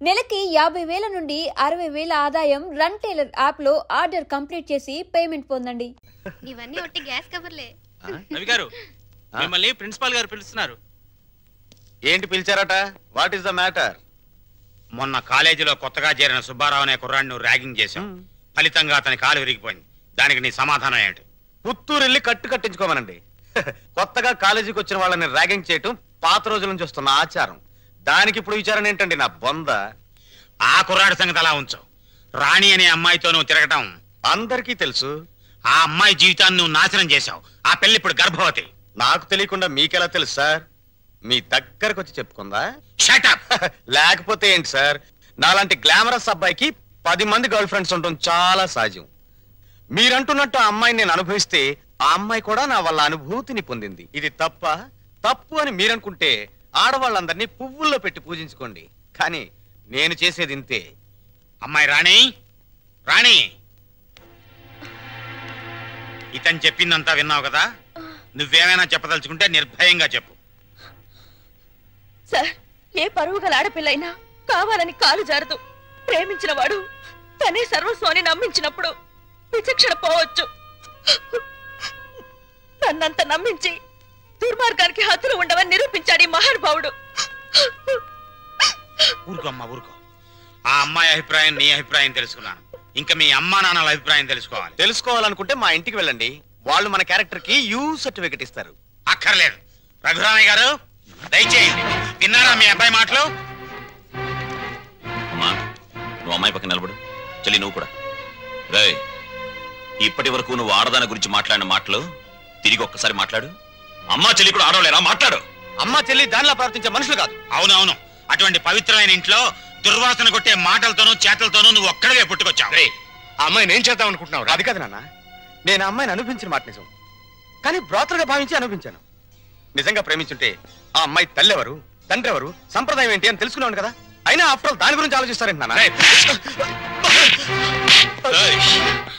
నెలకి 50,000 నుండి 60,000 ఆదాయం రన్ టైలర్ యాప్ లో ఆర్డర్ కంప్లీట్ చేసి పేమెంట్ పొందండి. ఇవన్నీ ఒట్టి గ్యాస్ కవర్లే. రవి గారు మిమ్మల్ని ప్రిన్సిపాల్ గారు పిలుస్తున్నారు. ఏంటి పిలిచారట? What is the matter? మొన్న కాలేజీలో కొత్తగా చేరిన సుబ్బారావు అనే కుర్రాడిని ర్యాగింగ్ చేశాం. ఫలితంగా అతని కాలు విరిగిపోయింది. దానికి నీ సమాధానం ఏంటి? పుత్తూరు వెళ్ళి కట్టించుకోమనండి. కొత్తగా కాలేజీకి వచ్చిన వాళ్ళని ర్యాగింగ్ చేయటం పాత రోజుల నుంచి వస్తున్న ఆచారం. దానికి ఇప్పుడు విచారణ ఏంటండి నా బొంద? ఆ కుర్రాడి సంగతి అలా ఉంచు. రాణి అనే అమ్మాయితో నువ్వు తిరగటం అందరికీ తెలుసు. ఆ అమ్మాయి జీవితాన్ని నువ్వు నాశనం చేశావు. ఆ పెళ్లి ఇప్పుడు గర్భవతి. నాకు తెలియకుండా మీకెలా తెలుసు సార్? మీ దగ్గరకు వచ్చి చెప్పుకుందా? Shut up. లేకపోతే ఏంటి సార్? నాలాంటి గ్లామరస్ అబ్బాయికి 10 మంది గర్ల్ ఫ్రెండ్స్ ఉండటం చాలా సహజం. మీరంటున్నట్టు ఆ అమ్మాయిని నేను అనుభవిస్తే ఆ అమ్మాయి కూడా నా వల్ల అనుభూతిని పొందింది. ఇది తప్పు అని మీరనుకుంటే ఆడవాళ్ళందరినీ పువ్వుల్లో పెట్టి పూజించుకోండి. కానీ నేను చేసేది ఇంతే. అమ్మాయి రాణి, రాణి, ఇతను చెప్పిందంతా విన్నావు కదా? నువ్వేమైనా చెప్పదలుచుకుంటే నిర్భయంగా చెప్పు. సార్, ఏ పరువు గల ఆడపిల్లైనా కావాలని కాలు జారదు. ప్రేమించిన వాడు తనే సర్వస్వాన్ని నమ్మించినప్పుడు విచక్షణ పోవచ్చు. నన్నంత నమ్మించి దుర్మార్గానికి హద్దులు ఉండవని నిరూపించాడు ఈ మహానుభావుడు. ఊరుకో అమ్మా, ఊరుకో. ఆ అమ్మాయి అభిప్రాయం నీ అభిప్రాయం తెలుసుకున్నాను. ఇంకా మీ అమ్మా నాన్నల అభిప్రాయం తెలుసుకోవాలనుకుంటే మా ఇంటికి వెళ్ళండి. వాళ్ళు మన క్యారెక్టర్ కి యూ సర్టిఫికెట్ ఇస్తారు. అక్కర్లేదు. రఘురామయ్య గారు దయచేయండి. విన్నారా మీ అబ్బాయి మాటలు? అమ్మా, నువ్వు అమ్మాయి పక్కన నిలబడు. చెల్లి నువ్వు కూడా. రే, ఇప్పటి వరకు నువ్వు ఆడదాని గురించి మాట్లాడిన మాటలు తిరిగి ఒక్కసారి మాట్లాడు. అమ్మా చెల్లి కూడా ఆడవలేరా? మాట్లాడు. అమ్మా చెల్లి దానిలా ప్రవర్తించే మనుషులు కాదు. అవునవును. అటువంటి పవిత్రమైన ఇంట్లో దుర్వాసన కొట్టే మాటలతోనూ చేతలతోనూ నువ్వు ఒక్కడే పుట్టుకొచ్చావు. ఆ అమ్మాయిని ఏం చేద్దాం అనుకుంటున్నావు? అది కాదు నాన్న, నేను ఆ అమ్మాయిని అనుభవించిన మాట నిజం. కానీ బ్రోతలుగా భావించి అనుభవించాను. నిజంగా ప్రేమించుంటే ఆ అమ్మాయి తల్లి ఎవరు, తండ్రి ఎవరు, సంప్రదాయం ఏంటి అని తెలుసుకున్నాను కదా. అయినా ఆఫ్టర్ ఆల్ దాని గురించి ఆలోచిస్తారేంటి నాన్న?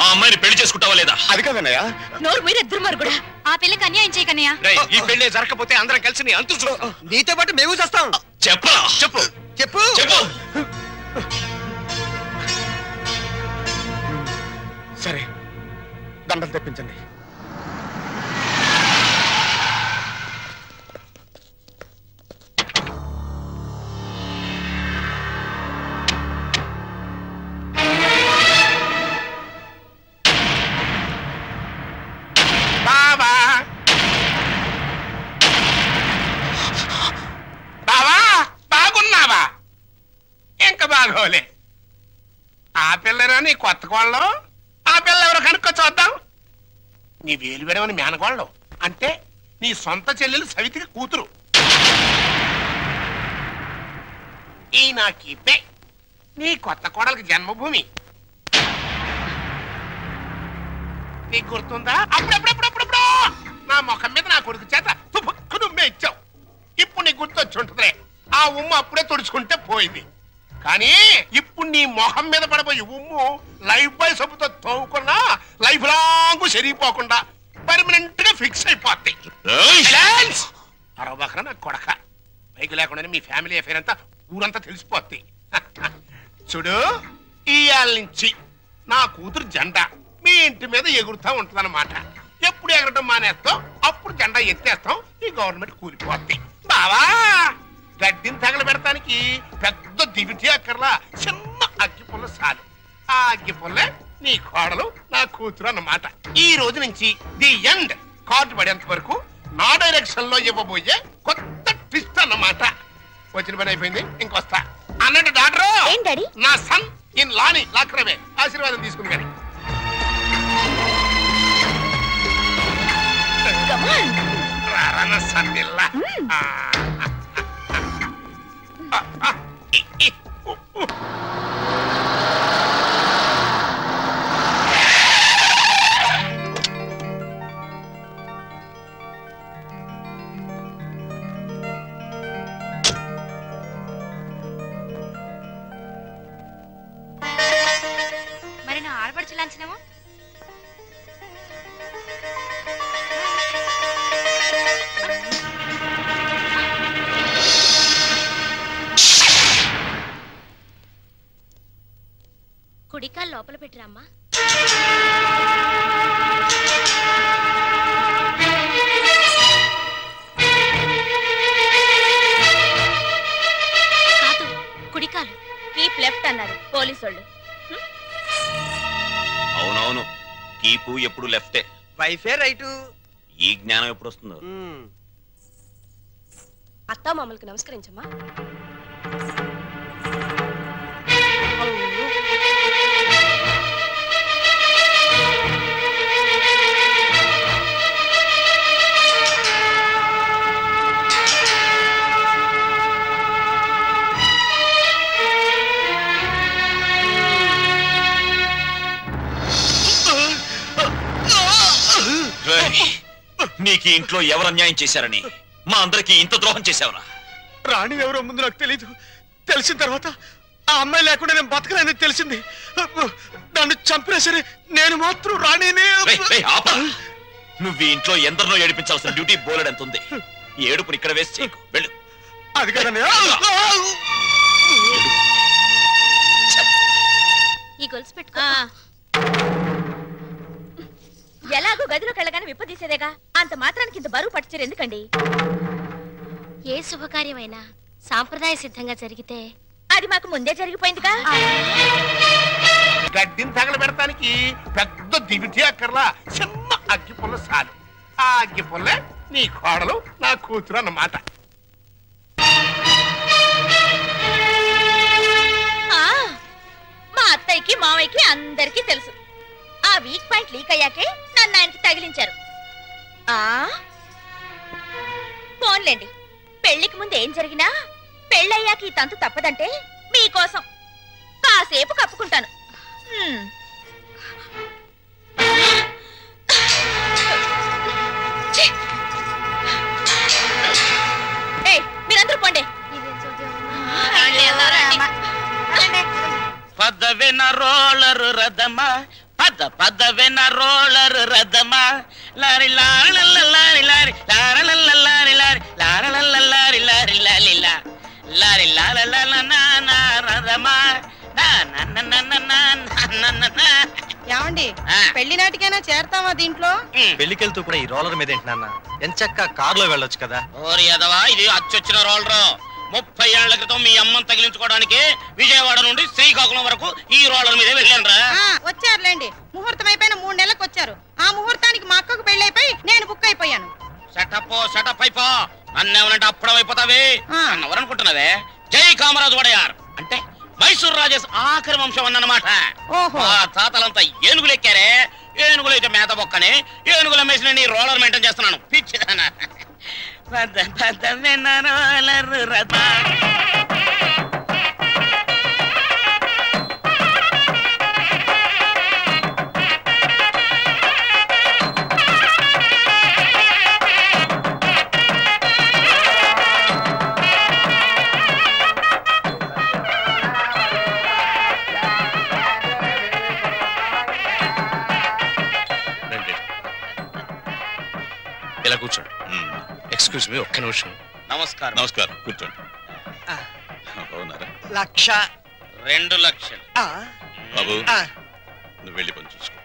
ఆ అమ్మాయిని పెళ్లి చేసుకుంటావా లేదా? అది కాదన్నయ్య. నోరు మీరే దుర్మార్గుడా. ఆ పిల్లకి అన్యాయం చేయకన్నయ్య. ఈ పెళ్లి జరగకపోతే అందరం కలిసి నీ అంతు చూస్తాం. నీతో పాటు మేము చేస్తాం. చెప్పరా? చెప్పు చెప్పు చెప్పు. సరే, దండలు తెప్పించండి. బాగోలే. ఆ పిల్లరా నీ కొత్త కోళ్ళం? ఆ పిల్ల ఎవరు కనుక్కో చూద్దాం. నీ వేలు విడవని మేనకోళ్ళం అంటే నీ సొంత చెల్లెలు సవితికి కూతురు. ఈ నా కీపే నీ కొత్త కోడలకి జన్మభూమి. నీకు గుర్తుందా? అప్పుడప్పుడప్పుడప్పుడు నా ముఖం మీద నా కొడుకు చేత తుపుక్కు నుమ్మే ఇచ్చావు. ఇప్పుడు నీకు గుర్తొచ్చి ఉంటుందిలే. ఆ ఉమ్ము అప్పుడే తుడుచుకుంటే పోయింది. కానీ ఇప్పుడు నీ మొహం మీద పడబోయే ఉమ్ము లైఫ్ బాయ్ సబ్బుతో తోముకున్నా లైఫ్ లాంగ్ సరిగిపోకుండా పర్మనెంట్ గా ఫిక్స్ అయిపోద్ది. అరవబకరా నా కొడక. పైకి లేకుండానే మీ ఫ్యామిలీ అఫేర్ అంతా ఊరంతా తెలిసిపోద్ది. చూడు, ఇయాల నుంచి నా కూతురు జెండా మీ ఇంటి మీద ఎగురుతా ఉంటుందన్నమాట. ఎప్పుడు ఎగరటం మానేస్తాం అప్పుడు జెండా ఎత్తేస్తాం. ఈ గవర్నమెంట్ కూలిపోద్ది. బావా, గడ్డిని తగలబెడటానికి పెద్ద దివిటి అక్కర్లా, చిన్న అగ్గిపుల్ల చాలు. ఆ అగ్గిపుల్లే నీ కోడలు నా కూతురు అన్నమాట. ఈ రోజు నుంచి ది ఎండ్. కార్డు పడేంత వరకు నా డైరెక్షన్ లో ఇవ్వబోయే కొత్త ట్విస్ట్ అన్నమాట. వచ్చిన పని అయిపోయింది, ఇంకొస్తా అన్నట్టు డాక్టర్. నా సన్ ఇన్ లాని లాక్రమే ఆశీర్వాదం తీసుకుని కానీ రారా సన్నిల్లా. మరి నా ఆడపడుచు లాంఛనమో? కుడికాలు లోపల పెట్టిరమ్మా. కాదు, కుడికాలు. కీప్ లెఫ్ట్ అన్నారు పోలీసోళ్ళు. అవునవును, కీపు ఎప్పుడు లెఫ్టే, వైఫే రైటు. ఈ జ్ఞానం ఎప్పుడు వస్తుందో. అత్తా మామూలుకి నమస్కరించమ్మా. నీకు ఇంట్లో ఎవరు అన్యాయం చేశారని మా అందరికి ఇంత ద్రోహం చేశావురా? రాణి ఎవరో ముందు నాకు తెలీదు. తెలిసిన తర్వాత ఆ అమ్మాయి లేకుండా నేను బతకలేదని తెలిసింది. నన్ను చంపినా సరే నేను మాత్రం రాణినే. నువ్వు ఈ ఇంట్లో ఎందరినో ఏడిపించాల్సిన డ్యూటీ బోలెడ్ ఎంత ఉంది. ఏడుపుని ఇక్కడ వేసి చేయకు, వెళ్ళు. అది కదండి. ఈ గొలుసు పెట్టుకో. ఎలాగో గదిలోకి వెళ్ళగానే విప్పదీసేదేగా, అంత మాత్రానికి ఇంత బరువు పట్టుచరు ఎందుకండి? ఏ శుభకార్యమైనా సాంప్రదాయ సిద్ధంగా జరిగితే అది మాకు ముందే జరిగిపోయిందిగా. గడ్డిని తగలబెడటానికి పెద్ద దివిటి అక్కర్లా, చిన్న అగ్గి పుల్ల చాలు. ఆ అగ్గి పుల్లే నీ కోడలు నా కూతురు అన్నమాట. మా అత్తయ్యకి మావయ్యకి అందరికీ తెలుసు. ఆ వీక్ పాయింట్ లీక్ అయ్యాకే నన్ను ఆయనకి తగిలించారు. ఫోన్లేండి, పెళ్లికి ముందు ఏం జరిగినా పెళ్ళయ్యాక ఈ తంతు తప్పదంటే మీకోసం కాసేపు కప్పుకుంటాను. మీరందరూ పోండి. పదవిన రోలరు రథమా, పదవిన రోలరు రథమా, లారి లారి లారి లారి లారి లారి లారి లారి లారి లారి లారి లాల రథమా. ఏమండి, పెళ్లి నాటికైనా చేరతావా దీంట్లో? పెళ్లికెళ్తూ కూడా ఈ రోలర్ మీద ఏంటి నాన్న? ఎంచక్క కారులో వెళ్ళొచ్చు కదా. ఓరి ఎదవా, ఇది అచ్చొచ్చిన రోలరు. 30 ఏళ్ల క్రితం మీ అమ్మని తగిలించుకోవడానికి విజయవాడ నుండి శ్రీకాకుళం వరకు ఈ రోలర్ మీద వెళ్ళాను రా. వచ్చారులేండి, ముహూర్తం అయిపోయిన 3 నెలలకు వచ్చారు. ఆ ముహూర్తానికి మా అక్కకు పెళ్ళైపోయి నేను బుక్ అయిపోయాను. సెటప్ అయిపో. నన్నేమనంటే అప్పుడం అయిపోతావే అన్నవరనుకుంటున్నావే. జై కామరాజు వడయార్ అంటే మైసూర్ రాజేష్ ఆఖరి వంశం అన్నమాట. ఆ తాతలంతా ఏనుగులు ఎక్కారే, ఏనుగులు అయితే మేత బొక్కని ఏనుగుల మేసిన నీ రోలర్ మెయింటైన్ చేస్తున్నాను. పిచ్చిదానా. రోలర్ రథ ఇలా కూర్చోండి. ఎక్స్క్యూజ్ మీ, ఒక్క నిమిషం. నమస్కారం. నమస్కారం, కూర్చోండి. బాగున్నారా? 2 లక్షలు. బాబు, నువ్వు వెళ్ళి పని చూసుకో.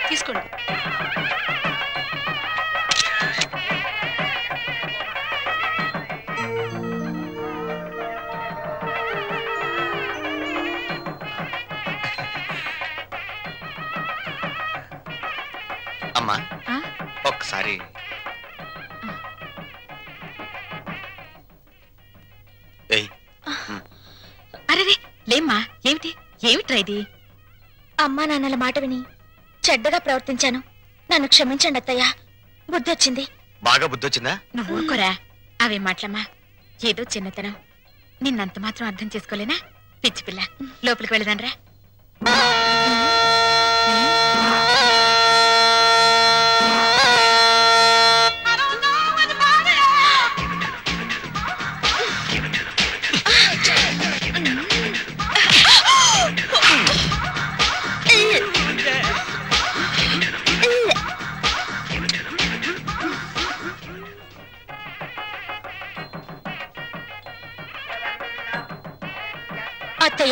తీసుకోండి. అమ్మా, ఒక్కసారి అరే లేమ్మా, ఏమిటి ఏమిట్రా ఇది? అమ్మా నాన్నల మాట విని చెడ్డగా ప్రవర్తించాను, నన్ను క్షమించండి అత్తయ్య. బుద్ధి వచ్చింది. బాగా బుద్ధి వచ్చిందా? నువ్వు ఊరుకోరా, అవే మాటలమ్మా. ఏదో చిన్నతనం, నిన్నంత మాత్రం అర్థం చేసుకోలేనా? పిచ్చి పిల్ల, లోపలికి వెళ్ళదానరా.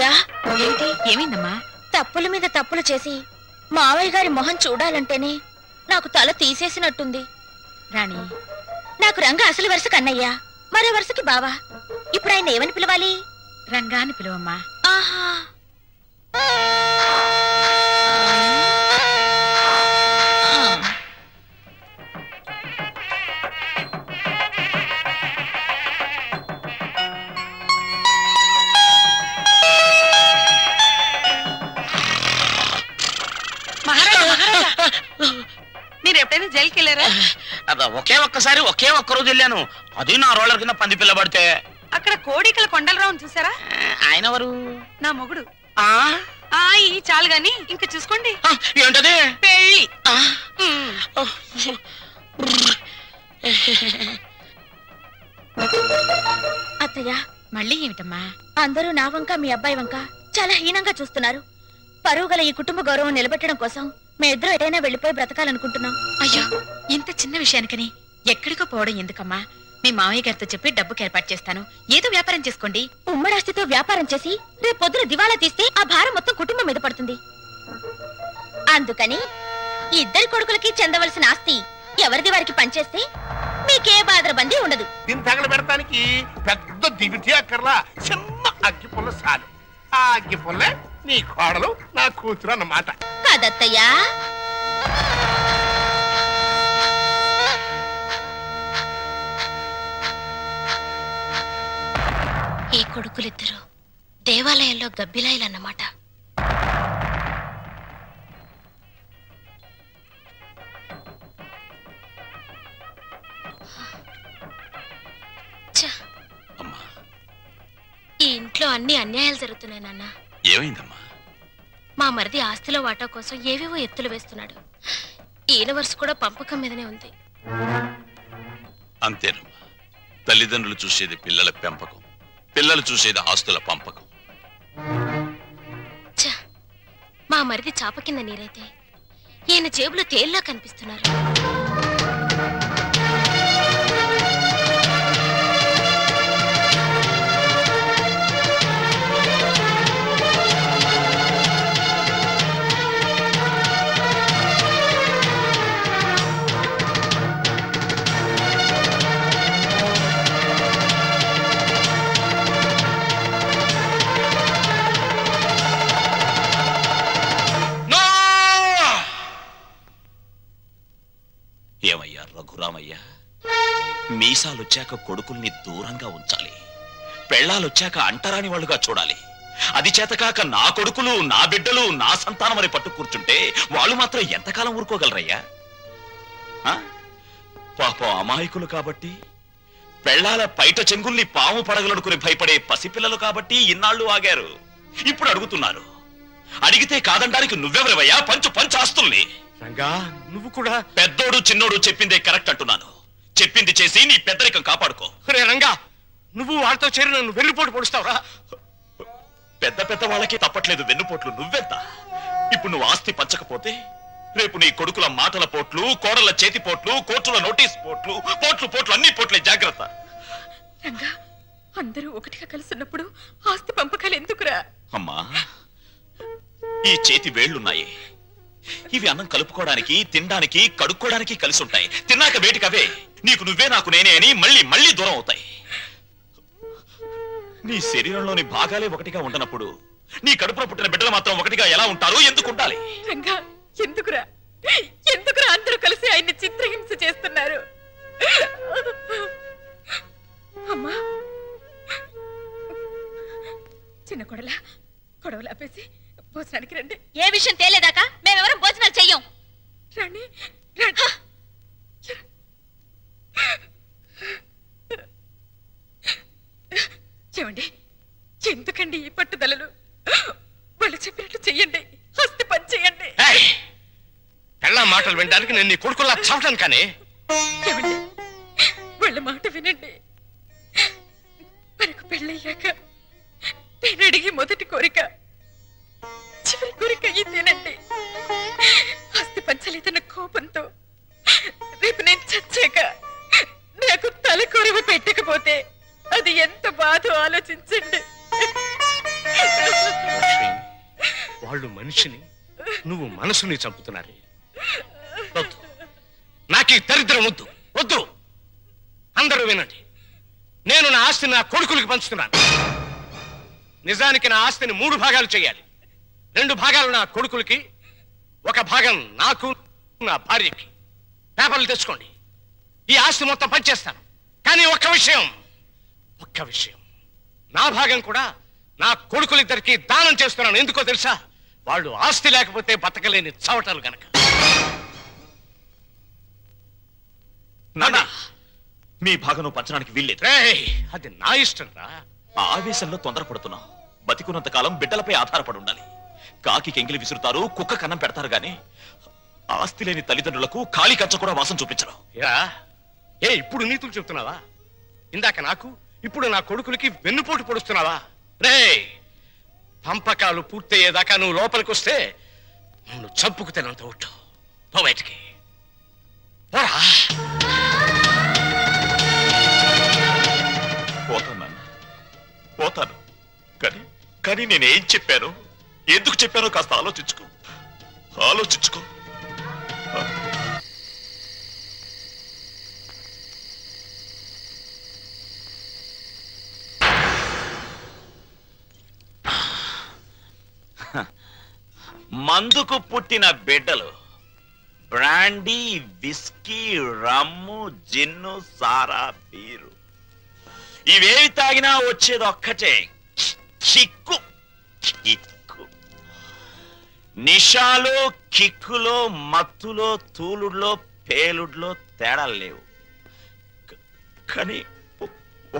అత్తయ్య ఏంటి ఏమైందమ్మా? తప్పుల మీద తప్పులు చేసి మావయ్య గారి మొహం చూడాలంటేనే నాకు తల తీసేసినట్టుంది. రాణి, నాకు రంగ అసలు వరుస కన్నయ్య, మరో వరుసకి బావా. ఇప్పుడు ఆయన ఏమని పిలవాలి? రంగాన్ని పిలువమ్మా. ఆహా, మీరు ఎప్పుడైనా జైలుకి వెళ్ళారా? ఒకే ఒక్కసారి ఒకే ఒక్క రోజు వెళ్ళాను. అది నా రోలర్ కింద పంది పిల్ల పడితే. అక్కడ కోడికల కొండలరావుని చూసారా? ఆయన ఎవరు? నా మొగుడు. ఈ చాలు గాని ఇంకా చూసుకోండి. ఏంటది? పెళ్ళి. అత్తయ్య మళ్ళీ ఏమిటమ్మా? అందరూ నా వంక మీ అబ్బాయి వంక చాలా హీనంగా చూస్తున్నారు. పరువు గల ఈ కుటుంబ గౌరవం నిలబెట్టడం కోసం మేమిద్దరం ఎటైనా వెళ్ళిపోయి బ్రతకాలనుకుంటున్నాం. అయ్యో, ఇంత చిన్న విషయానికని ఎక్కడికో పోవడం ఎందుకమ్మా? మీ మావయ్య గారితో చెప్పి డబ్బుకి ఏర్పాటు చేస్తాను. ఏదో వ్యాపారం చేసుకోండి. ఉమ్మడాస్తితో వ్యాపారం చేసి రేపు పొద్దున దివాలా తీస్తే ఆ భారం మొత్తం కుటుంబం మీద పడుతుంది. అందుకని ఇద్దరి కొడుకులకి చెందవలసిన ఆస్తి ఎవరిది వారికి పనిచేస్తే మీకే బాధరబందీ ఉండదు. దీన్ని తగల పెడతానికి పెద్ద దివిటి అక్కర్లా, చిన్న అగ్గి పుల్ల చాలు. ఆ అగ్గి పుల్లే నీ కోడలు నా కూతురు అన్నమాట. కాదత్తయ్యా? ఈ కొడుకులిద్దరూ దేవాలయంలో గబ్బిలాయిలన్నమాట. ఈ ఇంట్లో అన్ని అన్యాయాలు జరుగుతున్నాయి నాన్న. ఏమైందమ్మా? మా మరిది ఆస్తిలో వాటా కోసం ఏవేవో ఎత్తులు వేస్తున్నాడు. ఈయన వరుస కూడా పంపకం మీదనే ఉంది. అంతేనమ్మా, తల్లిదండ్రులు చూసేది పిల్లల పెంపకం, పిల్లలు చూసేది ఆస్తుల పంపకం. మా మరిది చాప కింద నీరైతే ఈయన జేబులో తేల్లా కనిపిస్తున్నారు. ఏమయ్యా రఘురామయ్య, మీసాలొచ్చాక కొడుకుల్ని దూరంగా ఉంచాలి, పెళ్ళాలొచ్చాక అంటరాని వాళ్ళుగా చూడాలి. అది చేతకాక నా కొడుకులు, నా బిడ్డలు, నా సంతానం అని పట్టు కూర్చుంటే వాళ్ళు మాత్రం ఎంతకాలం ఊరుకోగలరయ్యా? పాపం అమాయకులు కాబట్టి, పెళ్ళాల పైట చెంగుల్ని పాము పడగలనుకుని భయపడే పసిపిల్లలు కాబట్టి ఇన్నాళ్ళు ఆగారు. ఇప్పుడు అడుగుతున్నారు. అడిగితే కాదండానికి నువ్వెవరవయ్యా? పంచు ఆస్తుల్ని. నువ్వు కూడా పెద్దోడు చిన్నోడు చెప్పిందే కరెక్ట్ అంటున్నాను. చెప్పింది చేసి నీ పెద్దరికం కాపాడుకో. రంగా, నువ్వు వాళ్ళతో చేరి నన్ను వెన్నుపోటు పొడుస్తావురా? పెద్ద వాళ్ళకి తప్పట్లేదు వెన్నుపోట్లు, నువ్వెంత? ఇప్పుడు నువ్వు ఆస్తి పంచకపోతే రేపు నీ కొడుకుల మాటల పోట్లు, కోడల చేతి పోట్లు, కోర్టుల నోటీస్ పోట్లు, పోట్లు అన్ని పోట్లే, జాగ్రత్త. రంగా, అందరూ ఒకటిగా కలుసున్నప్పుడు ఆస్తి పంపకాలు ఎందుకురా? అమ్మా, ఈ చేతి వేళ్లున్నాయి, ఇవి అన్నం కలుపుకోవడానికి, తినడానికి, కడుక్కోవడానికి కలిసి ఉంటాయి. తిన్నాక వేటికవే నీకు నువ్వే నాకు నేనే అని మళ్ళీ దూరం అవుతాయి. నీ శరీరంలోని భాగాలే ఒకటిగా ఉండనప్పుడు నీ కడుపులో పుట్టిన బిడ్డలు మాత్రం ఒకటిగా ఎలా ఉంటారు? ఎందుకు ఉండాలి? రంగా, ఎందుకురా అందరూ కలిసి ఆయన్ని చిత్రహింస చేస్తున్నారు? అమ్మా, చిన్న కొడలా, గొడవలు ఆపేసి భోజనానికి రండి. ఏ విషయం తేలేదాకా మేమెవరం భోజనాలు చెయ్యం. రండి. ఏమండి, ఎందుకండి ఈ పట్టుదలలు? వాళ్ళు చెప్పినట్టు చెయ్యండి, ఆస్తి పని చెయ్యండి. పెళ్ళా మాటలు వినడానికి నేను నీ కొడుకులా చావటం కానీ. ఏమండి, వాళ్ళ మాట వినండి. మనకు పెళ్ళయ్యాక నేను అడిగి మొదటి కోరిక, చివరి కోరిక ఇదేనండి. ఆస్తి పంచలేదన్న కోపంతో రేపు నేను చచ్చాక నాకు తలకొరవ పెట్టకపోతే అది ఎంత బాధో ఆలోచించండి. వాళ్ళు మనిషిని, నువ్వు మనసుని చంపుతున్నారే. వద్దు, నాకు ఈ దరిద్రం వద్దు. వద్దు. అందరూ వినండి, నేను నా ఆస్తిని నా కొడుకులకి పంచుతున్నాను. నిజానికి నా ఆస్తిని 3 భాగాలు చేయాలి. 2 భాగాలు నా కొడుకులకి, 1 భాగం నాకు, నా భార్యకి. పేపర్లు తెచ్చుకోండి. ఈ ఆస్తి మొత్తం పంచేస్తాను. కానీ ఒక్క విషయం, నా భాగం కూడా నా కొడుకులిద్దరికి దానం చేస్తున్నాను. ఎందుకో తెలుసా? వాళ్ళు ఆస్తి లేకపోతే బతకలేని చవటలు గనక. నానా, మీ భాగం పంచడానికి వీల్లేదు. అది నా ఇష్టం రా. ఆ ఆవేశంలో తొందరపడుతున్నావు. బతికున్నంత కాలం బిడ్డలపై ఆధారపడి ఉండాలి. కాకి కెంగిలి విసురుతారు, కుక్క కన్నం పెడతారు గాని ఆస్తి లేని తల్లిదండ్రులకు ఖాళీ కచ్చ కూడా వాసం చూపించరు. ఇప్పుడు నీతులు చెప్తున్నావా? ఇందాక నాకు, ఇప్పుడు నా కొడుకులకి వెన్నుపోటు పొడుస్తున్నావా? పంపకాలు పూర్తయ్యేదాకా నువ్వు లోపలికి వస్తే నన్ను చంపుకు తినంత ఒట్టు. పో బయటికి. పోతాను. కానీ నేనేం చెప్పాను, ఎందుకు చెప్పానో కాస్త ఆలోచించుకో. మందుకు పుట్టిన బిడ్డలు బ్రాండీ, విస్కీ, రమ్ము, జిన్ను, సారా, బీరు ఇవేవి తాగినా వచ్చేది ఒక్కటే, కిక్కు. నిషాలో, కిక్కులో, మత్తులో, తూలుడులో, పేలుడులో తేడాలు లేవు. కానీ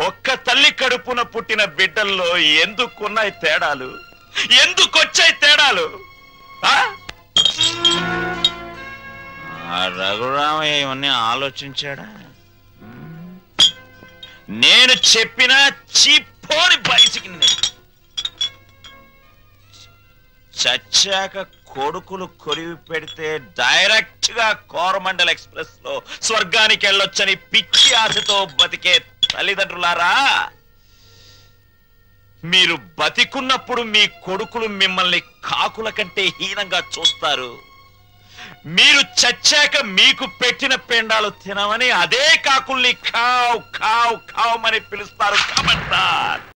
ఒక్క తల్లి కడుపున పుట్టిన బిడ్డల్లో ఎందుకున్నాయి తేడాలు? ఎందుకొచ్చాయి తేడాలు? రఘురామయ్య ఇవన్నీ ఆలోచించాడా? నేను చెప్పిన చిప్పోని బయటికి చచ్చాక కొడుకులు కొరివి పెడితే డైరెక్ట్ గా కోరమండల్ ఎక్స్ప్రెస్ లో స్వర్గానికి వెళ్ళొచ్చని పిచ్చి ఆశతో బతికే తల్లిదండ్రులారా, మీరు బతికున్నప్పుడు మీ కొడుకులు మిమ్మల్ని కాకుల కంటే హీనంగా చూస్తారు. మీరు చచ్చాక మీకు పెట్టిన పెండాలు తినమని అదే కాకుల్ని ఖావ్ ఖావ్ ఖావ్ అని పిలుస్తారు. కమంటార్.